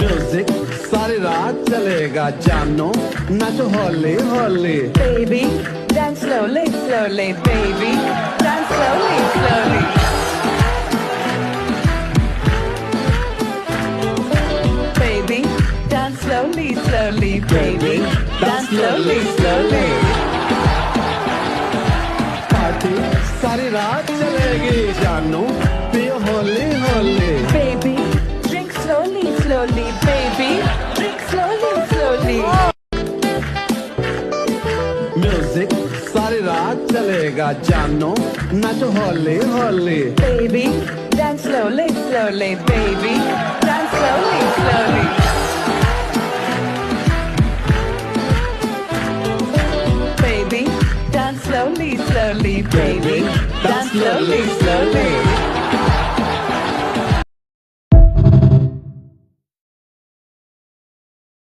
Music सारी रात चलेगा जानो नाचो हौले हौले Baby, dance slowly, slowly, baby, dance slowly, slowly. Baby, dance slowly, slowly, baby, dance slowly, slowly. Party सारी रात चलेगी जानो पियो हौले हौले Baby, drink slowly, slowly, baby, drink slowly, slowly. Music सारी रात चलेगा जानो नाचो हौले हौले Baby, dance slowly, slowly, baby, dance slowly, slowly. Baby, dance slowly, slowly, baby, dance slowly, slowly.